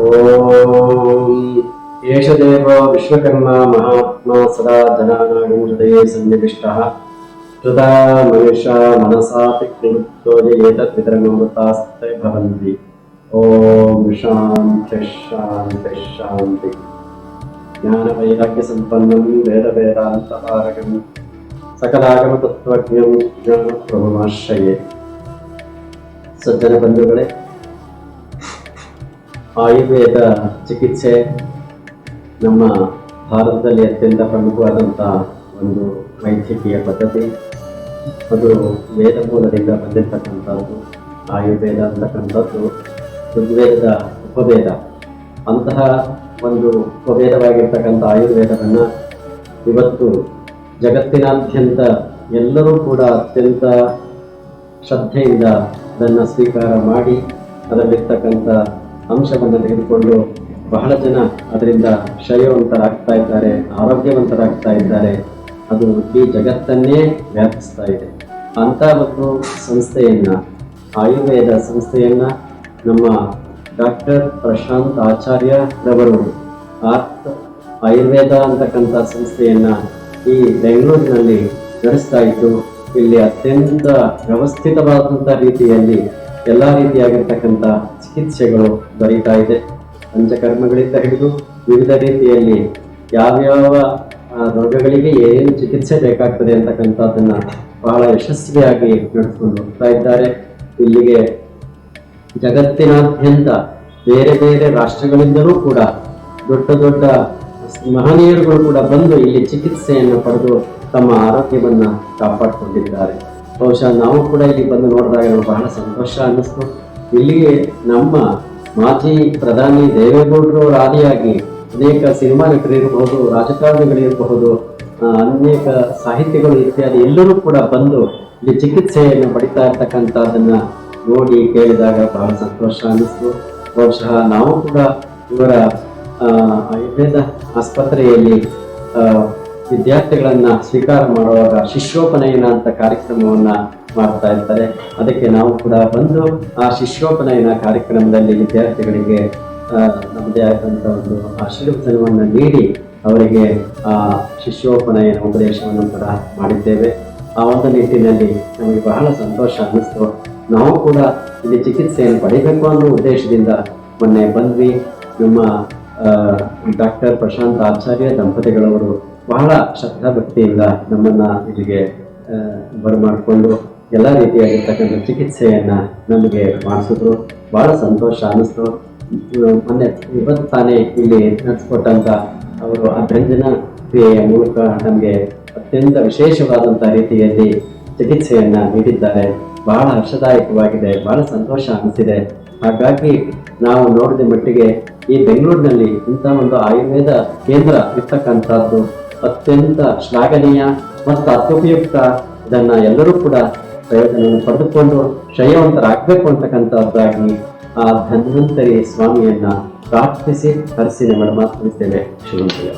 ಓಂ ಏಷ ದೇವ ವಿಶ್ವಕರ್ಮ ಮಹಾತ್ಮ ಸದಾ ಜನಾನಾಂ ಹೃದಯೇ ಸನ್ನಿವಿಷ್ಟಃ ಹೃದಾ ಮನುಷ್ಯ ಮನಸಾಪಿ ಪ್ರಯುಕ್ತೋ ಏತತ್ ವಿತರಣಮೃತಾಸ್ತೆ ಭವಂತಿ. ಓಂ ಶಾಂತಿ ಶಾಂತಿ ಶಾಂತಿ. ಜ್ಞಾನ ವೈರಾಗ್ಯ ಸಂಪನ್ನಂ ವೇದ ವೇದಾಂತ ಪಾರಗಂ ಸಕಲಾಗಮ ತತ್ವಜ್ಞಂ ಜ್ಞಾನ ಪ್ರಭುಮಾಶ್ರಯೇ. ಸಜ್ಜನ ಬಂಧುಗಳೇ, ಆಯುರ್ವೇದ ಚಿಕಿತ್ಸೆ ನಮ್ಮ ಭಾರತದಲ್ಲಿ ಅತ್ಯಂತ ಪ್ರಮುಖವಾದಂಥ ಒಂದು ವೈದ್ಯಕೀಯ ಪದ್ಧತಿ. ಅದು ವೇದ ಮೂಲದಿಂದ ಬಂದಿರತಕ್ಕಂಥದ್ದು. ಆಯುರ್ವೇದ ಅಂತಕ್ಕಂಥದ್ದು ಋಗ್ವೇದದ ಉಪವೇದ. ಅಂತಹ ಒಂದು ಉಪವೇದವಾಗಿರ್ತಕ್ಕಂಥ ಆಯುರ್ವೇದವನ್ನು ಇವತ್ತು ಜಗತ್ತಿನಾದ್ಯಂತ ಎಲ್ಲರೂ ಕೂಡ ಅತ್ಯಂತ ಶ್ರದ್ಧೆಯಿಂದ ಅದನ್ನು ಸ್ವೀಕಾರ ಮಾಡಿ ಅದರಲ್ಲಿರ್ತಕ್ಕಂಥ ಅಂಶವನ್ನು ತೆಗೆದುಕೊಂಡು ಬಹಳ ಜನ ಅದರಿಂದ ಶ್ರೇಯವಂತರಾಗ್ತಾ ಇದ್ದಾರೆ, ಆರೋಗ್ಯವಂತರಾಗ್ತಾ ಇದ್ದಾರೆ. ಅದು ಈ ಜಗತ್ತನ್ನೇ ವ್ಯಾಪಿಸ್ತಾ ಇದೆ. ಅಂಥ ಒಂದು ಸಂಸ್ಥೆಯನ್ನು, ಆಯುರ್ವೇದ ಸಂಸ್ಥೆಯನ್ನು ನಮ್ಮ ಡಾಕ್ಟರ್ ಪ್ರಶಾಂತ್ ಆಚಾರ್ಯರವರು ಆರ್ತ್ ಆಯುರ್ವೇದ ಅಂತಕ್ಕಂಥ ಸಂಸ್ಥೆಯನ್ನು ಈ ಬೆಂಗಳೂರಿನಲ್ಲಿ ನಡೆಸ್ತಾ ಇದ್ದು, ಇಲ್ಲಿ ಅತ್ಯಂತ ವ್ಯವಸ್ಥಿತವಾದಂಥ ರೀತಿಯಲ್ಲಿ ಎಲ್ಲ ರೀತಿಯಾಗಿರ್ತಕ್ಕಂಥ ಚಿಕಿತ್ಸೆಗಳು ದೊರೀತಾ ಇದೆ. ಪಂಚಕರ್ಮಗಳಿಂದ ಹಿಡಿದು ವಿವಿಧ ರೀತಿಯಲ್ಲಿ ಯಾವ್ಯಾವ ರೋಗಗಳಿಗೆ ಏನು ಚಿಕಿತ್ಸೆ ಬೇಕಾಗ್ತದೆ ಅಂತಕ್ಕಂಥದ್ದನ್ನು ಬಹಳ ಯಶಸ್ವಿಯಾಗಿ ನಡೆಸ್ಕೊಂಡು ಹೋಗ್ತಾ ಇದ್ದಾರೆ. ಇಲ್ಲಿಗೆ ಜಗತ್ತಿನಾದ್ಯಂತ ಬೇರೆ ಬೇರೆ ರಾಷ್ಟ್ರಗಳಿಂದಲೂ ಕೂಡ ದೊಡ್ಡ ದೊಡ್ಡ ಮಹನೀಯರುಗಳು ಕೂಡ ಬಂದು ಇಲ್ಲಿ ಚಿಕಿತ್ಸೆಯನ್ನು ಪಡೆದು ತಮ್ಮ ಆರೋಗ್ಯವನ್ನು ಕಾಪಾಡಿಕೊಂಡಿದ್ದಾರೆ. ಬಹುಶಃ ನಾವು ಕೂಡ ಇಲ್ಲಿ ಬಂದು ನೋಡಿದಾಗ ನಮ್ಗೆ ಬಹಳ ಸಂತೋಷ ಅನ್ನಿಸ್ತು. ಇಲ್ಲಿಗೆ ನಮ್ಮ ಮಾಜಿ ಪ್ರಧಾನಿ ದೇವೇಗೌಡರು ಆದಿಯಾಗಿ ಅನೇಕ ಸಿನಿಮಾ ನಟರಿರಬಹುದು, ರಾಜಕಾರಣಿಗಳಿರಬಹುದು, ಅನೇಕ ಸಾಹಿತಿಗಳು ಇತ್ಯಾದಿ ಎಲ್ಲರೂ ಕೂಡ ಬಂದು ಇಲ್ಲಿ ಚಿಕಿತ್ಸೆಯನ್ನು ಪಡಿತಾ ಇರ್ತಕ್ಕಂಥದ್ದನ್ನು ನೋಡಿ ಕೇಳಿದಾಗ ಬಹಳ ಸಂತೋಷ ಅನ್ನಿಸ್ತು. ಬಹುಶಃ ನಾವು ಕೂಡ ಇವರ ಆಯುರ್ವೇದ ಆಸ್ಪತ್ರೆಯಲ್ಲಿ ವಿದ್ಯಾರ್ಥಿಗಳನ್ನ ಸ್ವೀಕಾರ ಮಾಡುವಾಗ ಶಿಷ್ಯೋಪನಯನ ಅಂತ ಕಾರ್ಯಕ್ರಮವನ್ನ ಮಾಡ್ತಾ ಇರ್ತಾರೆ. ಅದಕ್ಕೆ ನಾವು ಕೂಡ ಬಂದು ಆ ಶಿಷ್ಯೋಪನಯನ ಕಾರ್ಯಕ್ರಮದಲ್ಲಿ ವಿದ್ಯಾರ್ಥಿಗಳಿಗೆ ನಮ್ಮದೇ ಆದಂಥ ಒಂದು ಆಶೀರ್ವಚನವನ್ನು ನೀಡಿ ಅವರಿಗೆ ಆ ಶಿಷ್ಯೋಪನಯನ ಉಪದೇಶವನ್ನು ಕೂಡ ಮಾಡಿದ್ದೇವೆ. ಆ ಒಂದು ನಿಟ್ಟಿನಲ್ಲಿ ನಮಗೆ ಬಹಳ ಸಂತೋಷ ಅನ್ನಿಸ್ತು. ನಾವು ಕೂಡ ಇಲ್ಲಿ ಚಿಕಿತ್ಸೆಯನ್ನು ಪಡೆಯಬೇಕು ಅನ್ನೋ ಉದ್ದೇಶದಿಂದ ಮೊನ್ನೆ ಬಂದ್ವಿ. ನಮ್ಮ ಡಾಕ್ಟರ್ ಪ್ರಶಾಂತ್ ಆಚಾರ್ಯ ದಂಪತಿಗಳವರು ಬಹಳ ಶ್ರದ್ಧಾಭಕ್ತಿಯಿಂದ ನಮ್ಮನ್ನು ಇಲ್ಲಿಗೆ ಬರಮಾಡಿಕೊಂಡು ಎಲ್ಲ ರೀತಿಯಾಗಿರ್ತಕ್ಕಂಥ ಚಿಕಿತ್ಸೆಯನ್ನು ನಮಗೆ ಮಾಡಿಸಿದ್ರು. ಬಹಳ ಸಂತೋಷ ಅನ್ನಿಸ್ತು. ಮೊನ್ನೆ ಇವತ್ತು ತಾನೇ ಇಲ್ಲಿ ನಡೆಸ್ಕೊಟ್ಟಂಥ ಅವರು ಅಭ್ಯಂಜನ ಕ್ರಿಯೆಯ ಮೂಲಕ ನಮಗೆ ಅತ್ಯಂತ ವಿಶೇಷವಾದಂಥ ರೀತಿಯಲ್ಲಿ ಚಿಕಿತ್ಸೆಯನ್ನು ನೀಡಿದ್ದಾರೆ. ಬಹಳ ಹರ್ಷದಾಯಕವಾಗಿದೆ, ಬಹಳ ಸಂತೋಷ ಅನಿಸಿದೆ. ಹಾಗಾಗಿ ನಾವು ನೋಡಿದ ಮಟ್ಟಿಗೆ ಈ ಬೆಂಗಳೂರಿನಲ್ಲಿ ಇಂಥ ಒಂದು ಆಯುರ್ವೇದ ಕೇಂದ್ರ ಇರ್ತಕ್ಕಂಥದ್ದು ಅತ್ಯಂತ ಶ್ಲಾಘನೀಯ ಮತ್ತು ಅತ್ಯುಪಯುಕ್ತ. ಇದನ್ನು ಎಲ್ಲರೂ ಕೂಡ ಪ್ರಯೋಜನವನ್ನು ಪಡೆದುಕೊಂಡು ಶ್ರೇಯವಂತರಾಗಬೇಕು ಅಂತಕ್ಕಂಥದ್ದಾಗಿ ಆ ಧನ್ವಂತರಿ ಸ್ವಾಮಿಯನ್ನ ಪ್ರಾರ್ಥಿಸಿ ಹರಿಸಿ ನಮ್ಮ ಮಾತನಾಡುತ್ತೇವೆ. ಶುಭಂತೇವೆ.